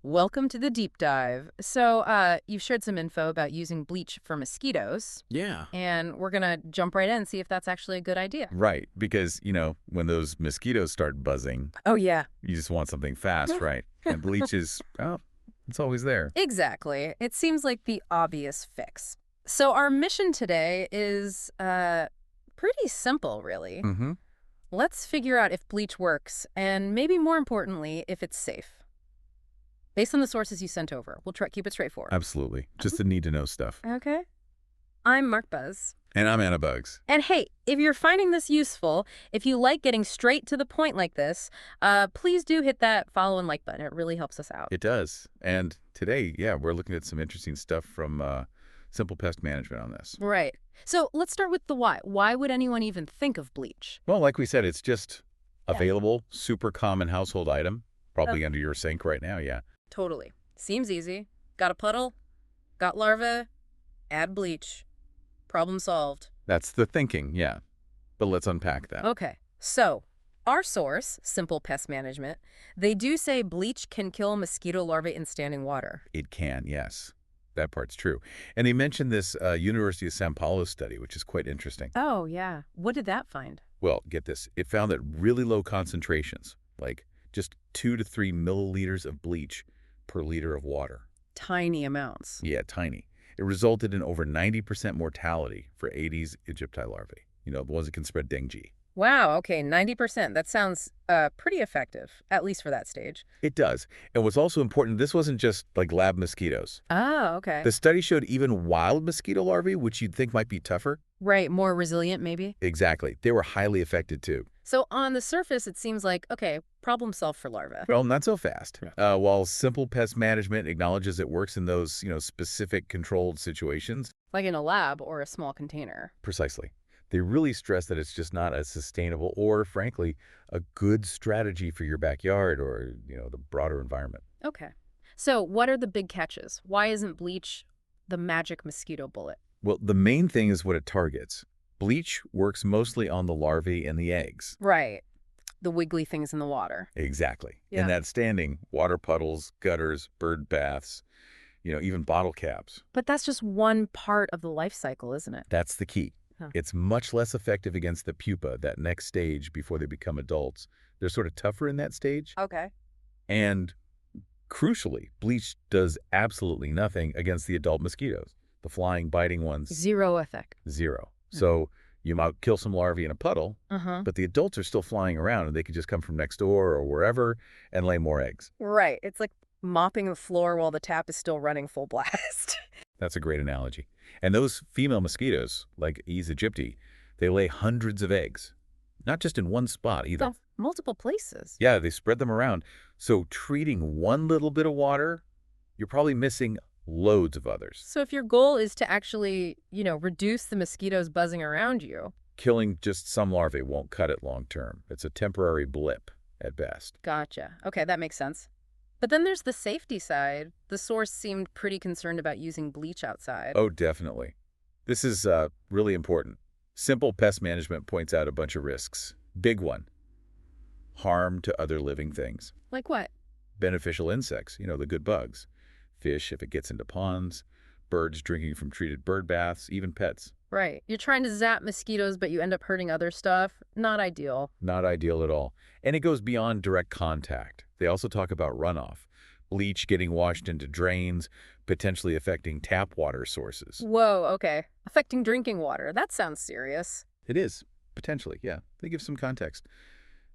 Welcome to the deep dive. You've shared some info about using bleach for mosquitoes, Yeah. and we're gonna jump right in and see if that's actually a good idea. Right. Because, when those mosquitoes start buzzing, Oh, yeah. you just want something fast, right? And bleach is, oh, it's always there. Exactly. It seems like the obvious fix. So, our mission today is pretty simple, really. Mm-hmm. Let's figure out if bleach works, and maybe more importantly, if it's safe. Based on the sources you sent over, we'll try keep it straightforward. Absolutely. Just the need to know stuff. Okay. I'm Mark Buzz. And I'm Anna Bugs. And hey, if you're finding this useful, if you like getting straight to the point like this, please do hit that follow and like button. It really helps us out. It does. And today, yeah, we're looking at some interesting stuff from Simple Pest Management on this. Right. So let's start with the why. Why would anyone even think of bleach? Well, like we said, it's just Yeah. available, super common household item, probably Okay. under your sink right now, yeah. Totally. Seems easy. Got a puddle? Got larvae? Add bleach. Problem solved. That's the thinking, yeah. But let's unpack that. Okay. So, our source, Simple Pest Management, they do say bleach can kill mosquito larvae in standing water. It can, yes. That part's true. And he mentioned this University of Sao Paulo study, which is quite interesting. Oh, yeah. What did that find? Well, get this. It found that really low concentrations, like just 2 to 3 milliliters of bleach per liter of water. Tiny amounts. Yeah, tiny. It resulted in over 90% mortality for Aedes aegypti larvae, the ones that can spread dengue. Wow, okay, 90%. That sounds pretty effective, at least for that stage. It does. And what's also important, this wasn't just like lab mosquitoes. Oh, okay. The study showed even wild mosquito larvae, which you'd think might be tougher. Right, more resilient maybe? Exactly. They were highly affected too. So on the surface, it seems like, okay, problem solved for larvae. Well, not so fast. Yeah. While Simple Pest Management acknowledges it works in those, specific controlled situations, Like in a lab or a small container. precisely, they really stress that it's just not a sustainable or, frankly, a good strategy for your backyard or, the broader environment. Okay. So what are the big catches? Why isn't bleach the magic mosquito bullet? Well, the main thing is what it targets. Bleach works mostly on the larvae and the eggs. Right. The wiggly things in the water. Exactly. Yeah. And that standing, water puddles, gutters, bird baths, even bottle caps. But that's just one part of the life cycle, isn't it? That's the key. Huh. It's much less effective against the pupa, that next stage before they become adults. They're sort of tougher in that stage. Okay. And crucially, bleach does absolutely nothing against the adult mosquitoes. The flying, biting ones, Zero effect. zero. So you might kill some larvae in a puddle, Uh-huh. but the adults are still flying around and they could just come from next door or wherever and lay more eggs. Right. It's like mopping the floor while the tap is still running full blast. That's a great analogy. And those female mosquitoes, like Aedes aegypti, they lay hundreds of eggs. Not just in one spot either. So, multiple places. Yeah, they spread them around. So treating one little bit of water, you're probably missing loads of others. So if your goal is to actually, reduce the mosquitoes buzzing around you, Killing just some larvae won't cut it long term. It's a temporary blip at best. gotcha. Okay, that makes sense. But then there's the safety side. The source seemed pretty concerned about using bleach outside. Oh, definitely. This is really important. Simple Pest Management points out a bunch of risks. Big one, harm to other living things. Like what? Beneficial insects, the good bugs. Fish if it gets into ponds, birds drinking from treated bird baths, even pets. Right. You're trying to zap mosquitoes, but you end up hurting other stuff. Not ideal. Not ideal at all. And it goes beyond direct contact. They also talk about runoff, bleach getting washed into drains, potentially affecting tap water sources. Whoa, okay. Affecting drinking water. That sounds serious. It is, potentially, yeah. They give some context.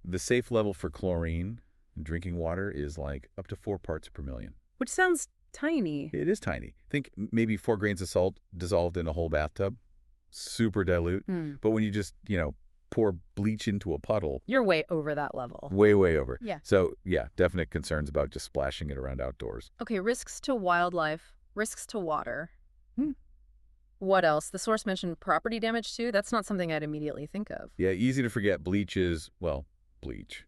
The safe level for chlorine in drinking water is like up to 4 parts per million. Which sounds tiny. It is tiny. Think maybe 4 grains of salt dissolved in a whole bathtub. Super dilute. But when you just, pour bleach into a puddle, You're way over that level. way, way over. Yeah. So, yeah, definite concerns about just splashing it around outdoors. Okay, risks to wildlife, risks to water. Hmm. What else? The source mentioned property damage too. That's not something I'd immediately think of. Yeah, easy to forget. Bleach is, well, bleach.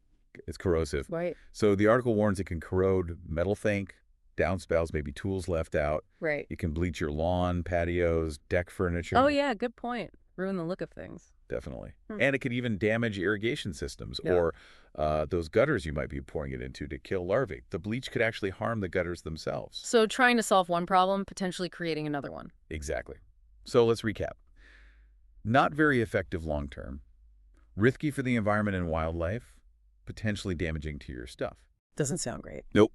It's corrosive. Right. So the article warns it can corrode metal think, downspouts, maybe tools left out. Right. You can bleach your lawn, patios, deck furniture. Oh, yeah, good point. ruin the look of things. Definitely. Hmm. And it could even damage irrigation systems Yeah. or those gutters you might be pouring it into to kill larvae. The bleach could actually harm the gutters themselves. So trying to solve one problem, potentially creating another one. Exactly. So let's recap. Not very effective long-term, risky for the environment and wildlife, potentially damaging to your stuff. Doesn't sound great. Nope.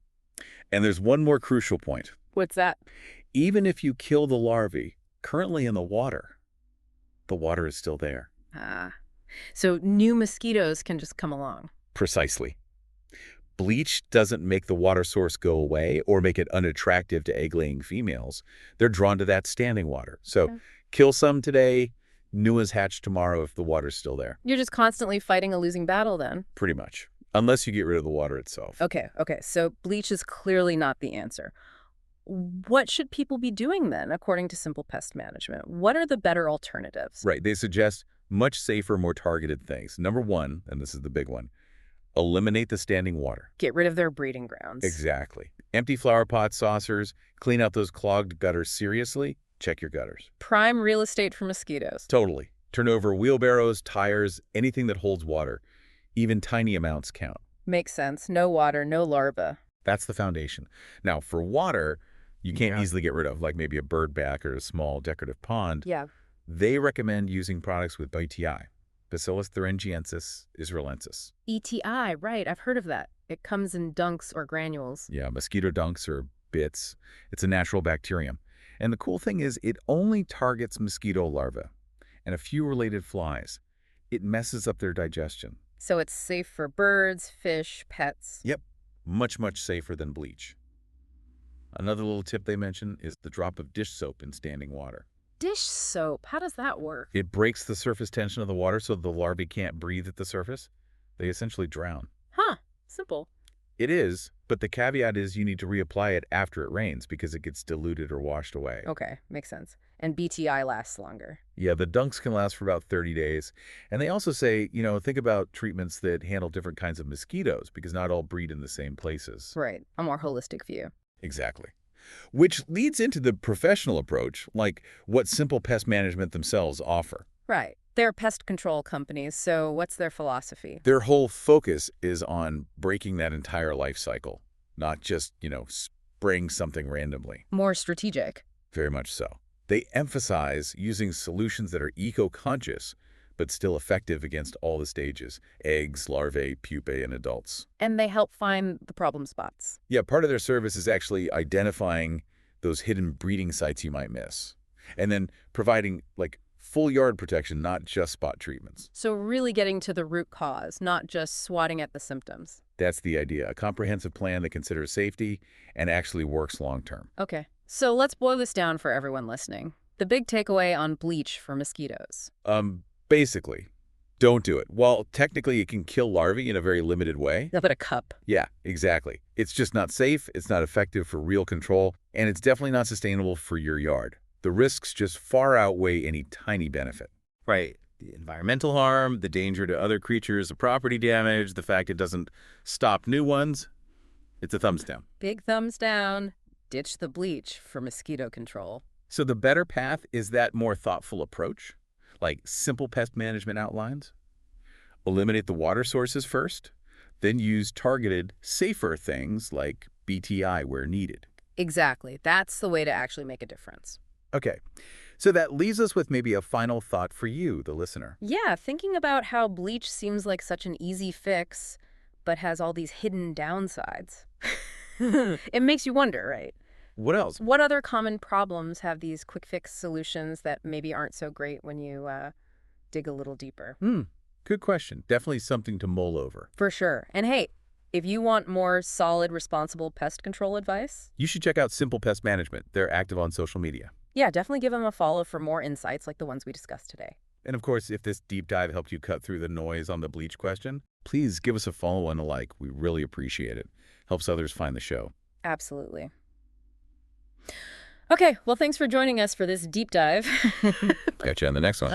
And there's one more crucial point. What's that? Even if you kill the larvae currently in the water is still there. Ah. So new mosquitoes can just come along. Precisely. Bleach doesn't make the water source go away or make it unattractive to egg-laying females. They're drawn to that standing water. So Okay. kill some today, new ones hatch tomorrow if the water's still there. You're just constantly fighting a losing battle then. Pretty much. Unless you get rid of the water itself. Okay. So bleach is clearly not the answer. What should people be doing then, according to Simple Pest Management? What are the better alternatives? Right. They suggest much safer, more targeted things. Number one, and this is the big one, eliminate the standing water. Get rid of their breeding grounds. Exactly. Empty flower pots, saucers, clean out those clogged gutters seriously. Check your gutters. Prime real estate for mosquitoes. Totally. Turn over wheelbarrows, tires, anything that holds water. Even tiny amounts count. Makes sense. No water, no larvae. That's the foundation. Now, for water, you can't easily get rid of, like maybe a bird back or a small decorative pond. Yeah. They recommend using products with BTI, Bacillus thuringiensis israelensis. ETI, right. I've heard of that. It comes in dunks or granules. Yeah, mosquito dunks or bits. It's a natural bacterium. And the cool thing is it only targets mosquito larvae and a few related flies. It messes up their digestion. So it's safe for birds, fish, pets. Yep, much, much safer than bleach. Another little tip they mention is the drop of dish soap in standing water. Dish soap, how does that work? It breaks the surface tension of the water so the larvae can't breathe at the surface. They essentially drown. Huh, simple. It is, but the caveat is you need to reapply it after it rains because it gets diluted or washed away. Okay, makes sense. And BTI lasts longer. Yeah, the dunks can last for about 30 days. And they also say, think about treatments that handle different kinds of mosquitoes because not all breed in the same places. Right, a more holistic view. Exactly. Which leads into the professional approach, like what Simple Pest Management themselves offer. Right. They're pest control companies, so what's their philosophy? Their whole focus is on breaking that entire life cycle, not just, spraying something randomly. More strategic. Very much so. They emphasize using solutions that are eco-conscious, but still effective against all the stages: eggs, larvae, pupae, and adults. And they help find the problem spots. Yeah, part of their service is actually identifying those hidden breeding sites you might miss, and then providing, full yard protection, not just spot treatments. So really getting to the root cause, not just swatting at the symptoms. That's the idea, a comprehensive plan that considers safety and actually works long-term. Okay, so let's boil this down for everyone listening. The big takeaway on bleach for mosquitoes. Basically, don't do it. While technically it can kill larvae in a very limited way. But a cup. Yeah, exactly. It's just not safe, it's not effective for real control, and it's definitely not sustainable for your yard. The risks just far outweigh any tiny benefit. Right. The environmental harm, the danger to other creatures, the property damage, the fact it doesn't stop new ones. It's a thumbs down. Big thumbs down. Ditch the bleach for mosquito control. So the better path is that more thoughtful approach, like Simple Pest Management outlines. Eliminate the water sources first, then use targeted, safer things like BTI where needed. Exactly. That's the way to actually make a difference. Okay, so that leaves us with maybe a final thought for you, the listener. Yeah, thinking about how bleach seems like such an easy fix, but has all these hidden downsides. It makes you wonder, right? What else? What other common problems have these quick fix solutions that maybe aren't so great when you dig a little deeper? Good question. Definitely something to mull over. For sure. And hey, if you want more solid, responsible pest control advice, You should check out Simple Pest Management. They're active on social media. yeah, definitely give them a follow for more insights like the ones we discussed today. And of course, if this deep dive helped you cut through the noise on the bleach question, please give us a follow and a like. We really appreciate it. Helps others find the show. Absolutely. Okay, well, thanks for joining us for this deep dive. Catch you on the next one.